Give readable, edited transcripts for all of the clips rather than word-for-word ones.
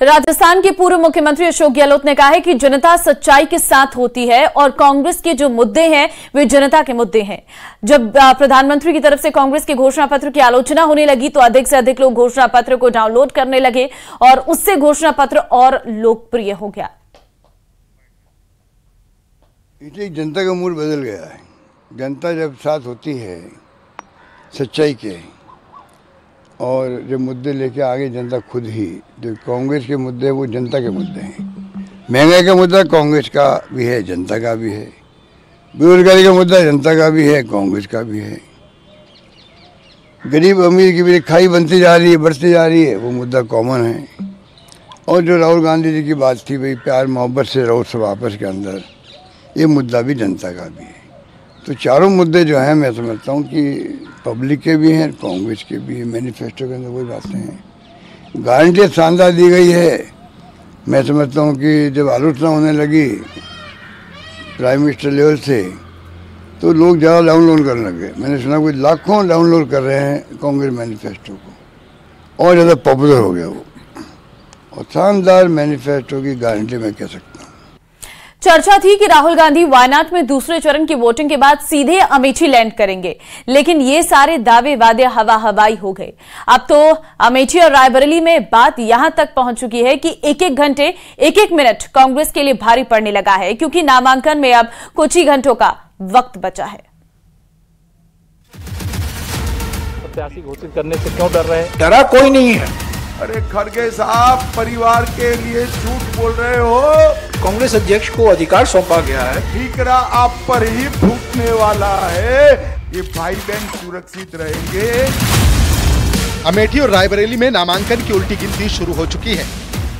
राजस्थान के पूर्व मुख्यमंत्री अशोक गहलोत ने कहा है कि जनता सच्चाई के साथ होती है और कांग्रेस के जो मुद्दे हैं वे जनता के मुद्दे हैं। जब प्रधानमंत्री की तरफ से कांग्रेस के घोषणा पत्र की आलोचना होने लगी तो अधिक से अधिक लोग घोषणा पत्र को डाउनलोड करने लगे और उससे घोषणा पत्र और लोकप्रिय हो गया। इसलिए जनता का मूड बदल गया है। जनता जब साथ होती है सच्चाई के और जो मुद्दे लेके आगे जनता खुद ही, जो कांग्रेस के मुद्दे वो जनता के मुद्दे हैं। महंगाई का मुद्दा कांग्रेस का भी है, जनता का भी है। बेरोजगारी का मुद्दा जनता का भी है, कांग्रेस का भी है। गरीब अमीर की भी खाई बनती जा रही है, बढ़ती जा रही है, वो मुद्दा कॉमन है। और जो राहुल गांधी जी की बात थी भाई प्यार मोहब्बत से रहो सब आपस के अंदर, ये मुद्दा भी जनता का भी है। तो चारों मुद्दे जो हैं मैं समझता हूँ कि पब्लिक के भी हैं, कांग्रेस के भी हैं। मैनिफेस्टो के अंदर वही बातें हैं। गारंटी शानदार दी गई है। मैं समझता हूँ कि जब आलोचना होने लगी प्राइम मिनिस्टर लेवल से तो लोग ज़्यादा डाउनलोड करने लगे। मैंने सुना कोई लाखों डाउनलोड कर रहे हैं कांग्रेस मैनिफेस्टो को, और ज़्यादा पॉपुलर हो गया वो। और शानदार मैनिफेस्टो की गारंटी मैं कह सकता हूँ। चर्चा थी कि राहुल गांधी वायनाड में दूसरे चरण की वोटिंग के बाद सीधे अमेठी लैंड करेंगे, लेकिन ये सारे दावे वादे हवा हवाई हो गए। अब तो अमेठी और रायबरेली में बात यहां तक पहुंच चुकी है कि एक एक घंटे एक एक मिनट कांग्रेस के लिए भारी पड़ने लगा है, क्योंकि नामांकन में अब कुछ ही घंटों का वक्त बचा है। प्रत्याशी घोषित करने से क्यों डर रहे हैं? डरा कोई नहीं है। अरे खड़गे साहब, परिवार के लिए झूठ बोल रहे हो। कांग्रेस अध्यक्ष को अधिकार सौंपा गया है। ठीकरा आप पर ही फूटने वाला है। ये भाई बहन सुरक्षित रहेंगे। अमेठी और रायबरेली में नामांकन की उल्टी गिनती शुरू हो चुकी है।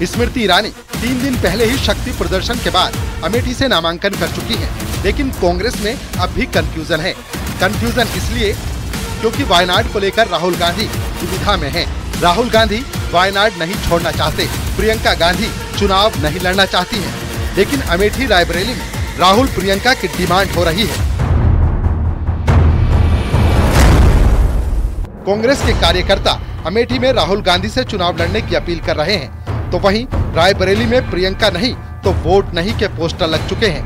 स्मृति ईरानी 3 दिन पहले ही शक्ति प्रदर्शन के बाद अमेठी से नामांकन कर चुकी हैं, लेकिन कांग्रेस में अब भी कंफ्यूजन है। कंफ्यूजन इसलिए क्योंकि वायनाड को लेकर राहुल गांधी दुविधा में हैं। राहुल गांधी वायनाड नहीं छोड़ना चाहते, प्रियंका गांधी चुनाव नहीं लड़ना चाहती हैं, लेकिन अमेठी रायबरेली में राहुल प्रियंका की डिमांड हो रही है। कांग्रेस के कार्यकर्ता अमेठी में राहुल गांधी से चुनाव लड़ने की अपील कर रहे हैं, तो वहीं रायबरेली में प्रियंका नहीं तो वोट नहीं के पोस्टर लग चुके हैं।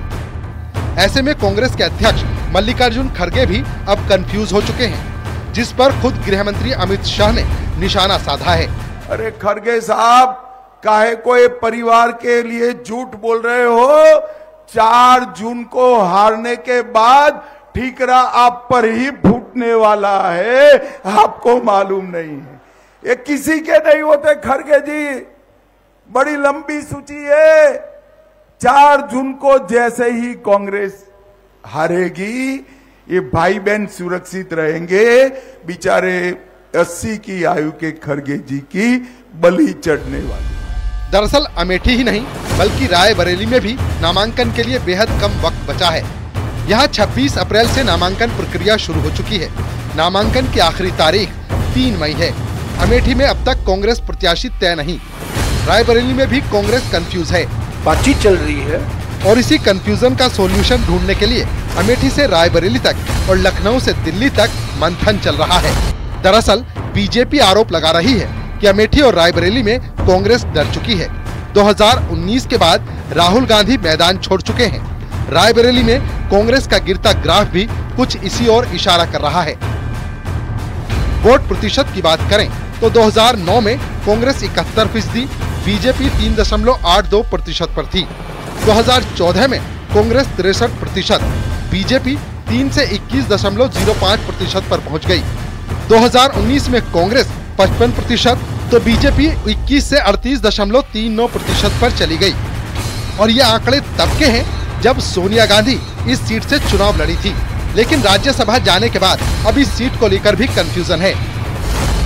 ऐसे में कांग्रेस के अध्यक्ष मल्लिकार्जुन खड़गे भी अब कंफ्यूज हो चुके हैं, जिस पर खुद गृह मंत्री अमित शाह ने निशाना साधा है। अरे खड़गे साहब, काहे कोई परिवार के लिए झूठ बोल रहे हो? 4 जून को हारने के बाद ठीकरा आप पर ही फूटने वाला है, आपको मालूम नहीं है। ये किसी के नहीं होते खड़गे जी, बड़ी लंबी सूची है। 4 जून को जैसे ही कांग्रेस हारेगी, ये भाई बहन सुरक्षित रहेंगे। बेचारे 80 की आयु के खड़गे जी की बलि चढ़ने वाली। दरअसल अमेठी ही नहीं बल्कि रायबरेली में भी नामांकन के लिए बेहद कम वक्त बचा है। यहाँ 26 अप्रैल से नामांकन प्रक्रिया शुरू हो चुकी है। नामांकन की आखिरी तारीख 3 मई है। अमेठी में अब तक कांग्रेस प्रत्याशी तय नहीं। रायबरेली में भी कांग्रेस कंफ्यूज है। बातचीत चल रही है और इसी कंफ्यूजन का सॉल्यूशन ढूंढने के लिए अमेठी से रायबरेली तक और लखनऊ से दिल्ली तक मंथन चल रहा है। दरअसल बीजेपी आरोप लगा रही है कि अमेठी और रायबरेली में कांग्रेस डर चुकी है। 2019 के बाद राहुल गांधी मैदान छोड़ चुके हैं। रायबरेली में कांग्रेस का गिरता ग्राफ भी कुछ इसी ओर इशारा कर रहा है। वोट प्रतिशत की बात करें तो 2009 में कांग्रेस 71%, बीजेपी 3.82% पर थी। 2014 में कांग्रेस 63%, बीजेपी 3 से 21.05% पर पहुंच गई। 2019 में कांग्रेस 55% तो बीजेपी 21 से 38.39% पर चली गई। और ये आंकड़े तब के हैं जब सोनिया गांधी इस सीट से चुनाव लड़ी थी, लेकिन राज्यसभा जाने के बाद अब इस सीट को लेकर भी कंफ्यूजन है।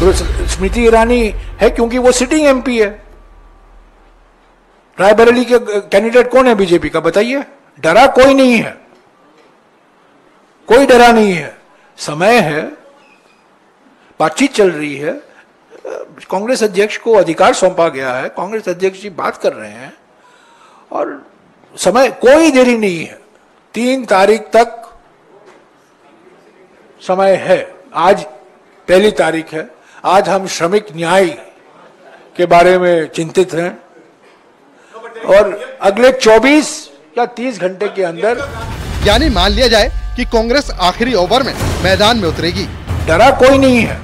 तो स्मृति ईरानी है क्योंकि वो सिटिंग एमपी है। रायबरेली के कैंडिडेट कौन है बीजेपी का, बताइए? डरा कोई नहीं है, कोई डरा नहीं है। समय है, बातचीत चल रही है। कांग्रेस अध्यक्ष को अधिकार सौंपा गया है। कांग्रेस अध्यक्ष जी बात कर रहे हैं और समय, कोई देरी नहीं है। 3 तारीख तक समय है। आज 1 तारीख है। आज हम श्रमिक न्याय के बारे में चिंतित हैं। और अगले 24 या 30 घंटे के अंदर, यानी मान लिया जाए कि कांग्रेस आखिरी ओवर में मैदान में उतरेगी, डरा कोई नहीं है,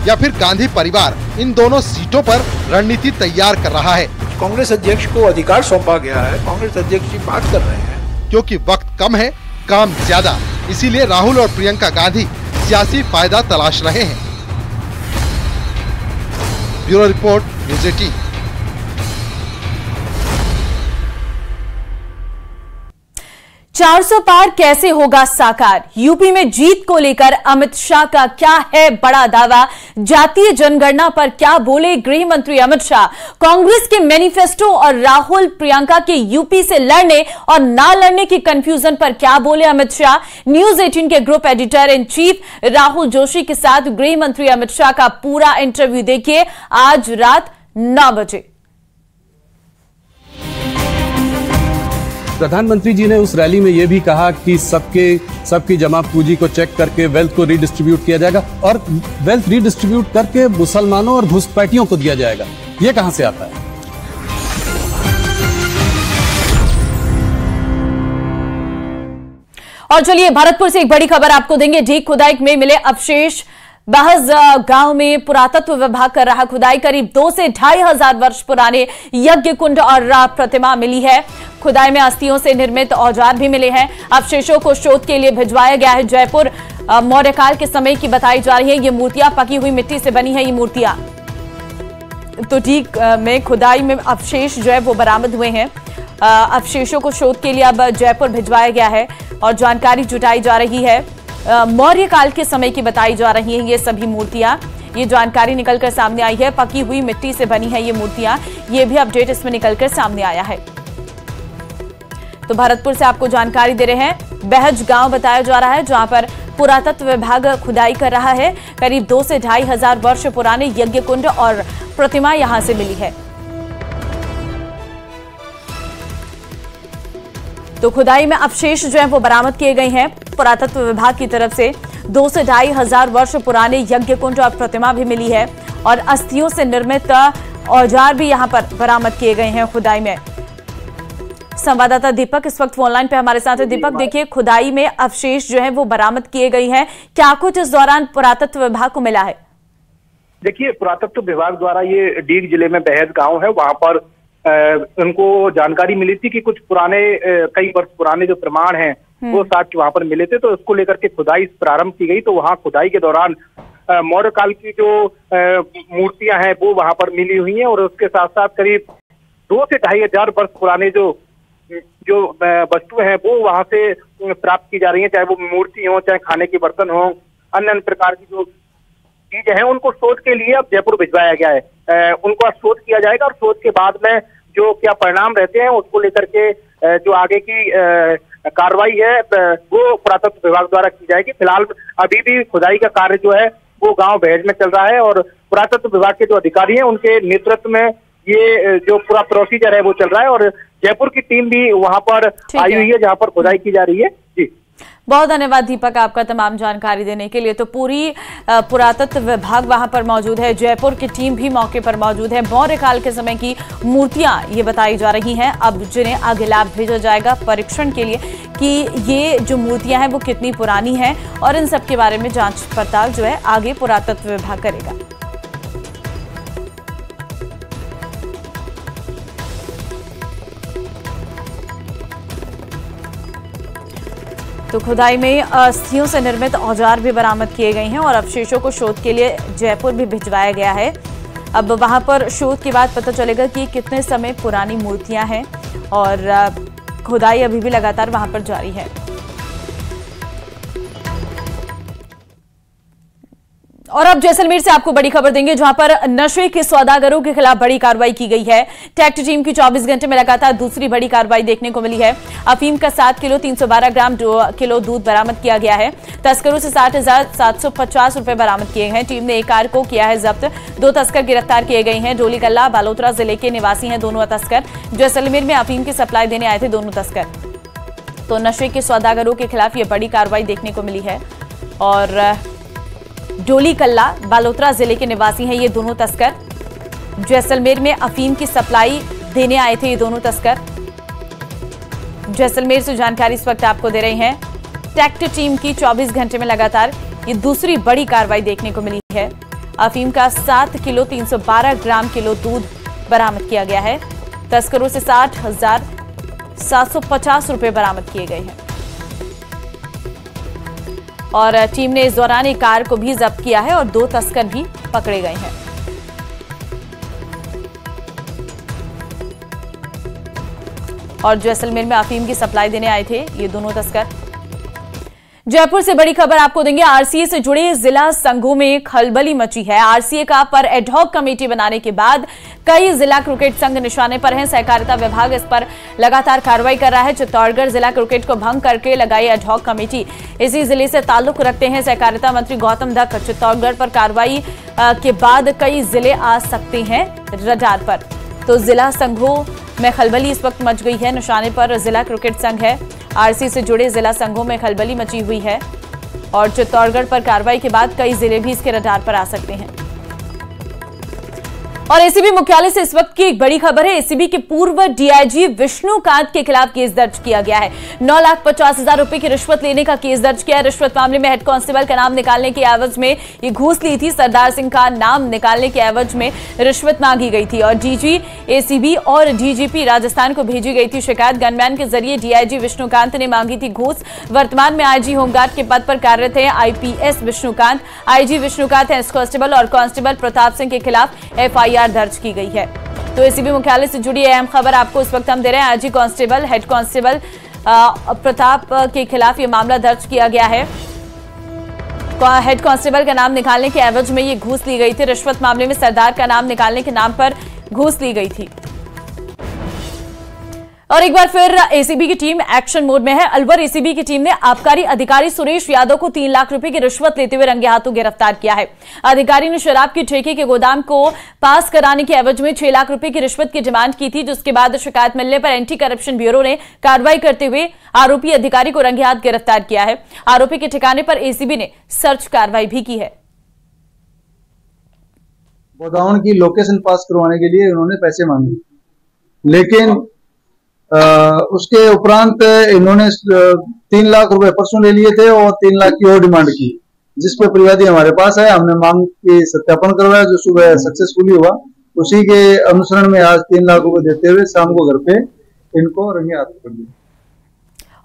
या फिर गांधी परिवार इन दोनों सीटों पर रणनीति तैयार कर रहा है। कांग्रेस अध्यक्ष को अधिकार सौंपा गया है, कांग्रेस अध्यक्ष जी बात कर रहे हैं। क्योंकि वक्त कम है, काम ज्यादा, इसीलिए राहुल और प्रियंका गांधी सियासी फायदा तलाश रहे हैं। Bureau report, news 18। चार सौ पार कैसे होगा साकार? यूपी में जीत को लेकर अमित शाह का क्या है बड़ा दावा? जातीय जनगणना पर क्या बोले गृह मंत्री अमित शाह? कांग्रेस के मैनिफेस्टो और राहुल प्रियंका के यूपी से लड़ने और ना लड़ने की कंफ्यूजन पर क्या बोले अमित शाह? न्यूज़ 18 के group editor in chief Rahul Joshi के साथ गृह मंत्री अमित शाह का पूरा इंटरव्यू देखिए आज रात 9 बजे। प्रधानमंत्री जी ने उस रैली में यह भी कहा कि सबकी जमा पूंजी को चेक करके वेल्थ को रिडिस्ट्रीब्यूट किया जाएगा और वेल्थ रिडिस्ट्रीब्यूट करके मुसलमानों और घुसपैठियों को दिया जाएगा। यह कहां से आता है? और चलिए भरतपुर से एक बड़ी खबर आपको देंगे। ढीक खुदाई में मिले अवशेष। बहज गांव में पुरातत्व विभाग कर रहा खुदाई। करीब 2 से 2,500 वर्ष पुराने यज्ञ कुंड और प्रतिमा मिली है। खुदाई में अस्थियों से निर्मित औजार भी मिले हैं। अवशेषों को शोध के लिए भिजवाया गया है जयपुर। मौर्यकाल के समय की बताई जा रही है। ये मूर्तियां पकी हुई मिट्टी से बनी है। ये मूर्तियां तो ठीक में खुदाई में अवशेष जो है वो बरामद हुए हैं। अवशेषों को शोध के लिए अब जयपुर भिजवाया गया है और जानकारी जुटाई जा रही है। मौर्य काल के समय की बताई जा रही हैं ये सभी मूर्तियां। ये जानकारी निकलकर सामने आई है। पकी हुई मिट्टी से बनी है ये मूर्तियां। ये भी अपडेट इसमें निकलकर सामने आया है। तो भरतपुर से आपको जानकारी दे रहे हैं। बहज गांव बताया जा रहा है जहां पर पुरातत्व विभाग खुदाई कर रहा है। करीब 2 से 2,500 वर्ष पुराने यज्ञ कुंड और प्रतिमा यहां से मिली है। तो खुदाई में अवशेष जो है वो बरामद किए गए हैं पुरातत्व विभाग की तरफ से। 2 से 2,500 वर्ष पुराने यज्ञ कुंड और प्रतिमा भी मिली है और अस्थियों से निर्मित औजार भी यहां पर बरामद किए गए हैं खुदाई में। संवाददाता दीपक इस वक्त फोन लाइन पे हमारे साथ है। दीपक, देखिए खुदाई में अवशेष जो है वो बरामद किए गए हैं। क्या कुछ इस दौरान पुरातत्व विभाग को मिला है? देखिए, पुरातत्व विभाग द्वारा ये डीग जिले में बहज गांव है, वहां पर उनको जानकारी मिली थी कि कुछ पुराने कई वर्ष पुराने जो प्रमाण हैं वो साक्ष्य वहां पर मिले थे। तो उसको लेकर के खुदाई प्रारंभ की गई। तो वहां खुदाई के दौरान मौर्य काल की जो मूर्तियां हैं वो वहां पर मिली हुई हैं और उसके साथ साथ करीब 2 से 2,500 वर्ष पुराने जो वस्तु हैं वो वहां से प्राप्त की जा रही हैं। चाहे वो मूर्ति हो, चाहे खाने के बर्तन हो, अन्य प्रकार की जो चीजें हैं उनको शोध के लिए अब जयपुर भिजवाया गया है। उनको अब शोध किया जाएगा और शोध के बाद में जो क्या परिणाम रहते हैं उसको लेकर के जो आगे की कार्रवाई है वो पुरातत्व विभाग द्वारा की जाएगी। फिलहाल अभी भी खुदाई का कार्य जो है वो गांव बहज में चल रहा है और पुरातत्व विभाग के जो अधिकारी हैं उनके नेतृत्व में ये जो पूरा प्रोसीजर है वो चल रहा है और जयपुर की टीम भी वहां पर आई हुई है जहां पर खुदाई की जा रही है। जी, बहुत धन्यवाद दीपक आपका तमाम जानकारी देने के लिए। तो पूरी पुरातत्व विभाग वहां पर मौजूद है। जयपुर की टीम भी मौके पर मौजूद है। मौर्य काल के समय की मूर्तियां ये बताई जा रही हैं अब जिन्हें आगे लैब भेजा जाएगा परीक्षण के लिए कि ये जो मूर्तियां हैं वो कितनी पुरानी हैं और इन सब के बारे में जांच पड़ताल जो है आगे पुरातत्व विभाग करेगा। तो खुदाई में अस्थियों से निर्मित औजार भी बरामद किए गए हैं और अवशेषों को शोध के लिए जयपुर भी भिजवाया गया है। अब वहां पर शोध के बाद पता चलेगा कि कितने समय पुरानी मूर्तियां हैं और खुदाई अभी भी लगातार वहां पर जारी है। और अब जैसलमेर से आपको बड़ी खबर देंगे जहां पर नशे के सौदागरों के खिलाफ बड़ी कार्रवाई की गई है। टैक्ट टीम की 24 घंटे में लगातार दूसरी बड़ी कार्रवाई देखने को मिली है। अफीम का 7 किलो 312 ग्राम किलो दूध बरामद किया गया है। तस्करों से 60,750 रुपए बरामद किए हैं। टीम ने एक कार को किया है जब्त। 2 तस्कर गिरफ्तार किए गए हैं। डोली कल्ला बालोतरा जिले के निवासी हैं दोनों तस्कर। जैसलमेर में अफीम की सप्लाई देने आए थे दोनों तस्कर। तो नशे के सौदागरों के खिलाफ यह बड़ी कार्रवाई देखने को मिली है और डोली कल्ला बालोतरा जिले के निवासी हैं ये दोनों तस्कर। जैसलमेर में अफीम की सप्लाई देने आए थे ये दोनों तस्कर। जैसलमेर से जानकारी इस वक्त आपको दे रहे हैं। टैक्ट टीम की 24 घंटे में लगातार ये दूसरी बड़ी कार्रवाई देखने को मिली है। अफीम का 7 किलो 312 ग्राम किलो दूध बरामद किया गया है। तस्करों से 60,750 रुपए बरामद किए गए हैं और टीम ने इस दौरान एक कार को भी जब्त किया है और 2 तस्कर भी पकड़े गए हैं। और जैसलमेर में अफीम की सप्लाई देने आए थे ये दोनों तस्कर। जयपुर से बड़ी खबर आपको देंगे। आरसीए से जुड़े जिला संघों में खलबली मची है। आरसीए का पर एडहॉक कमेटी बनाने के बाद कई जिला क्रिकेट संघ निशाने पर हैं। सहकारिता विभाग इस पर लगातार कार्रवाई कर रहा है। चित्तौड़गढ़ जिला क्रिकेट को भंग करके लगाई एडहॉक कमेटी। इसी जिले से ताल्लुक रखते हैं सहकारिता मंत्री गौतम धक। चित्तौड़गढ़ पर कार्रवाई के बाद कई जिले आ सकते हैं रडार पर। तो जिला संघों में खलबली इस वक्त मच गई है। निशाने पर जिला क्रिकेट संघ है। आरसी से जुड़े जिला संघों में खलबली मची हुई है और चित्तौड़गढ़ पर कार्रवाई के बाद कई जिले भी इसके रडार पर आ सकते हैं। और एसीबी मुख्यालय से इस वक्त की एक बड़ी खबर है। एसीबी के पूर्व डीआईजी विष्णुकांत के खिलाफ केस दर्ज किया गया है। 9,50,000 रुपए की रिश्वत लेने का केस दर्ज किया है। रिश्वत मामले में हेड कांस्टेबल का नाम निकालने के एवज में ये घूस ली थी। सरदार सिंह का नाम निकालने के एवज में रिश्वत मांगी गई थी और डीजी एसीबी और डीजीपी राजस्थान को भेजी गई थी शिकायत। गनमैन के जरिए डीआईजी विष्णुकांत ने मांगी थी घूस। वर्तमान में आईजी होमगार्ड के पद पर कार्यरत है IPS Vishnukant. IG Vishnukant head constable और कांस्टेबल प्रताप सिंह के खिलाफ एफआईआर दर्ज की गई है। तो एसीबी मुख्यालय से जुड़ी अहम खबर आपको इस वक्त हम दे रहे हैं। IG constable head constable Pratap के खिलाफ यह मामला दर्ज किया गया है। हेड कांस्टेबल का नाम निकालने के एवज में ये घूस ली गई थी। रिश्वत मामले में सरदार का नाम निकालने के नाम पर घूस ली गई थी। और एक बार फिर एसीबी की टीम एक्शन मोड में है। अलवर एसीबी की टीम ने आबकारी अधिकारी सुरेश यादव को 3 लाख रुपए की रिश्वत लेते हुए रंगे हाथों गिरफ्तार किया है। अधिकारी ने शराब की ठेके के गोदाम को पास कराने के एवज में 6 लाख रुपए की रिश्वत की डिमांड की थी, जिसके बाद शिकायत मिलने पर एंटी करप्शन ब्यूरो ने कार्रवाई करते हुए आरोपी अधिकारी को रंगे हाथ गिरफ्तार किया है। आरोपी के ठिकाने पर एसीबी ने सर्च कार्रवाई भी की है। गोदाम की लोकेशन पास करवाने के लिए उन्होंने पैसे मांगे, लेकिन उसके उपरांत इन्होंने 3 लाख रुपए परसों ले लिए थे और 3 लाख की और डिमांड की, जिस पे परिवादी हमारे पास है। हमने मांग की सत्यापन करवाया जो सुबह सक्सेसफुली हुआ। उसी के अनुसरण में आज 3 लाख रुपए देते हुए शाम को घर पे इनको रंगे हाथ कर दिया।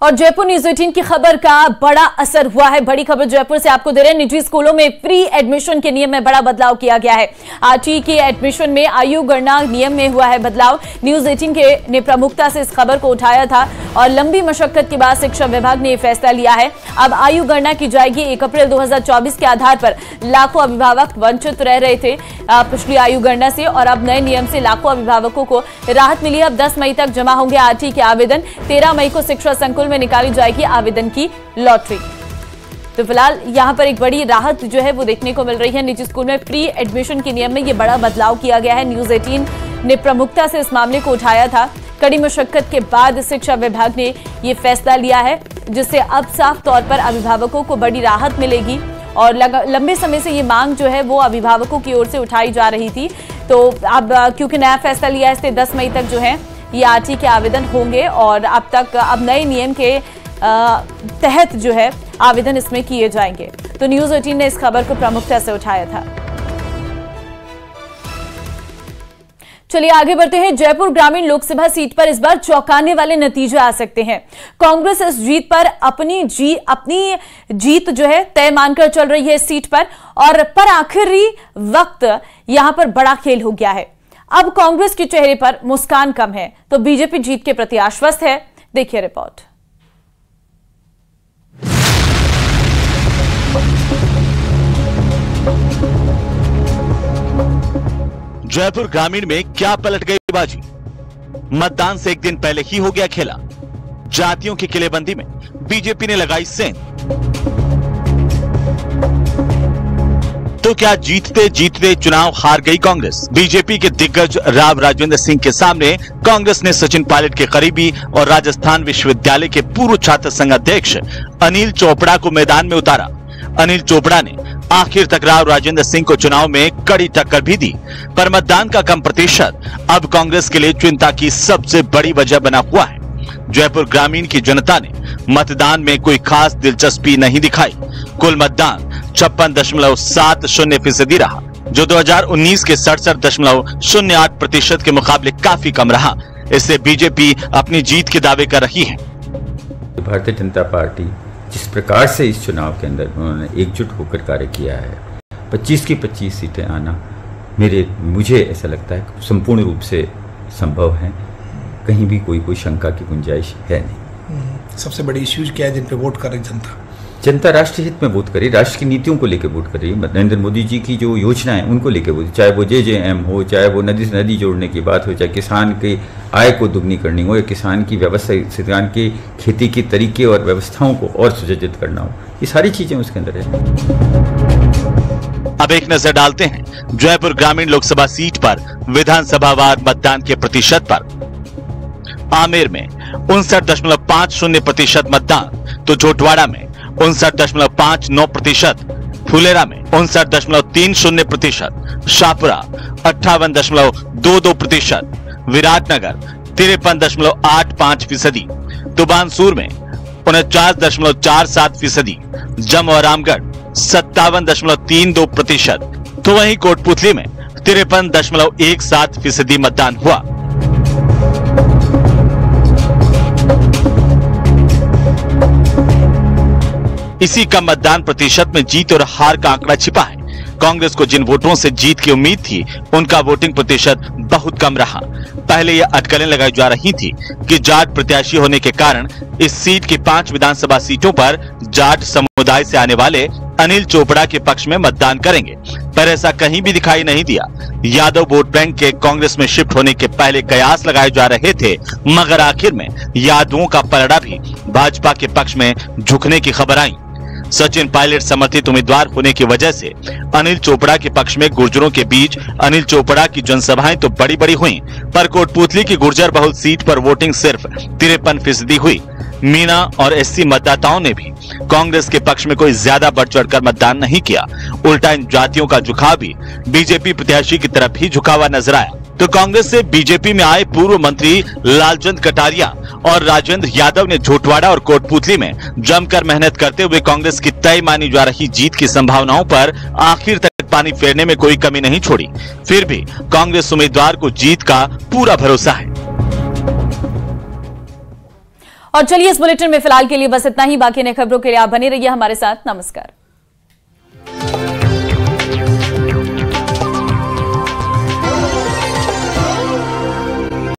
और जयपुर न्यूज 18 की खबर का बड़ा असर हुआ है। बड़ी खबर जयपुर से आपको दे रहे हैं। निजी स्कूलों में प्री एडमिशन के नियम में बड़ा बदलाव किया गया है। आरटी के एडमिशन में आयु गणना नियम में हुआ है बदलाव। न्यूज 18 ने प्रमुखता से इस खबर को उठाया था और लंबी मशक्कत के बाद शिक्षा विभाग ने यह फैसला लिया है। अब आयु गणना की जाएगी। 1 अप्रैल 2024 के आधार पर लाखों अभिभावक वंचित रह रहे थे पिछली आयु गणना से और अब नए नियम से लाखों अभिभावकों को राहत मिली। अब 10 मई तक जमा होंगे आरटी के आवेदन। 13 मई को शिक्षा संकुल में निकाली जाएगी आवेदन की लॉटरी। तो फिलहाल यहां पर एक बड़ी राहत जो है वो देखने को मिल रही है। निजी स्कूल में प्री एडमिशन के नियम में ये बड़ा बदलाव किया गया है। न्यूज 18 ने प्रमुखता से इस मामले को उठाया था। कड़ी मशक्कत के बाद शिक्षा विभाग ने ये फैसला लिया है, जिससे अब साफ तौर पर अभिभावकों को बड़ी राहत मिलेगी। और लंबे समय से ये मांग जो है वो अभिभावकों की ओर से उठाई जा रही थी। तो अब क्योंकि नया फैसला लिया है, इससे 10 मई तक जो है ये आरटी के आवेदन होंगे और अब नए नियम के तहत जो है आवेदन इसमें किए जाएंगे। तो न्यूज 18 ने इस खबर को प्रमुखता से उठाया था। चलिए आगे बढ़ते हैं। जयपुर ग्रामीण लोकसभा सीट पर इस बार चौंकाने वाले नतीजे आ सकते हैं। कांग्रेस इस जीत पर अपनी जीत जो है तय मानकर चल रही है इस सीट पर आखिरी वक्त यहां पर बड़ा खेल हो गया है। अब कांग्रेस के चेहरे पर मुस्कान कम है तो बीजेपी जीत के प्रति आश्वस्त है। देखिए रिपोर्ट। जयपुर ग्रामीण में क्या पलट गई बाजी। मतदान से एक दिन पहले ही हो गया खेला। जातियों की किलेबंदी में बीजेपी ने लगाई सेंध। तो क्या जीतते जीतते चुनाव हार गई कांग्रेस। बीजेपी के दिग्गज राव राजवेंद्र सिंह के सामने कांग्रेस ने सचिन पायलट के करीबी और राजस्थान विश्वविद्यालय के पूर्व छात्र संघ अध्यक्ष अनिल चोपड़ा को मैदान में उतारा। अनिल चोपड़ा ने आखिर तक राव राजेंद्र सिंह को चुनाव में कड़ी टक्कर भी दी, पर मतदान का कम प्रतिशत अब कांग्रेस के लिए चिंता की सबसे बड़ी वजह बना हुआ है। जयपुर ग्रामीण की जनता ने मतदान में कोई खास दिलचस्पी नहीं दिखाई। कुल मतदान 56.70% रहा, जो 2019 के 67.08% के मुकाबले काफी कम रहा। इससे बीजेपी अपनी जीत के दावे कर रही है। भारतीय जनता पार्टी जिस प्रकार से इस चुनाव के अंदर उन्होंने एकजुट होकर कार्य किया है, 25 की 25 सीटें आना मुझे ऐसा लगता है संपूर्ण रूप से संभव है। कहीं भी कोई शंका की गुंजाइश है नहीं। सबसे बड़ी इश्यूज क्या है जिन पे वोट करे जनता? जनता राष्ट्र हित में वोट करे, राष्ट्र की नीतियों को लेकर वोट करे, नरेंद्र मोदी जी की जो योजना है उनको लेकर वोट, चाहे वो JJM हो, चाहे वो नदी से नदी जोड़ने की बात हो, चाहे किसान की आय को दुगनी करनी हो, या किसान की व्यवस्था, किसान की खेती के तरीके और व्यवस्थाओं को और सुसज्जित करना हो, ये सारी चीजें उसके अंदर है। अब एक नजर डालते हैं जयपुर ग्रामीण लोकसभा सीट पर विधानसभावार मतदान के प्रतिशत पर। आमेर में 59.50% मतदान, तो जोटवाड़ा में 59.59%, फुलेरा में 59.30%, शाहपुरा 58.22%, विराटनगर 53.85%, तुबानसूर में 49.47%, जम और रामगढ़ 57.32%, तो वहीं कोटपुतली में 53.17% मतदान हुआ। इसी कम मतदान प्रतिशत में जीत और हार का आंकड़ा छिपा है। कांग्रेस को जिन वोटों से जीत की उम्मीद थी, उनका वोटिंग प्रतिशत बहुत कम रहा। पहले यह अटकलें लगाई जा रही थी कि जाट प्रत्याशी होने के कारण इस सीट की 5 विधानसभा सीटों पर जाट समुदाय से आने वाले अनिल चोपड़ा के पक्ष में मतदान करेंगे, पर ऐसा कहीं भी दिखाई नहीं दिया। यादव वोट बैंक के कांग्रेस में शिफ्ट होने के पहले कयास लगाए जा रहे थे, मगर आखिर में यादवों का पलड़ा भी भाजपा के पक्ष में झुकने की खबर आई। सचिन पायलट समर्थित उम्मीदवार होने की वजह से अनिल चोपड़ा के पक्ष में गुर्जरों के बीच अनिल चोपड़ा की जनसभाएं तो बड़ी बड़ी हुई, पर कोटपुतली की गुर्जर बहुल सीट पर वोटिंग सिर्फ 53% हुई। मीना और SC मतदाताओं ने भी कांग्रेस के पक्ष में कोई ज्यादा बढ़ चढ़कर मतदान नहीं किया। उल्टा इन जातियों का झुकाव भी बीजेपी प्रत्याशी की तरफ ही झुका हुआ नजर आया। तो कांग्रेस से बीजेपी में आए पूर्व मंत्री लालचंद कटारिया और राजेंद्र यादव ने झोटवाड़ा और कोटपुतली में जमकर मेहनत करते हुए कांग्रेस की तय मानी जा रही जीत की संभावनाओं पर आखिर तक पानी फेरने में कोई कमी नहीं छोड़ी। फिर भी कांग्रेस उम्मीदवार को जीत का पूरा भरोसा है। और चलिए, इस बुलेटिन में फिलहाल के लिए बस इतना ही। बाकी नई खबरों के लिए आप बने रहिए हमारे साथ। नमस्कार।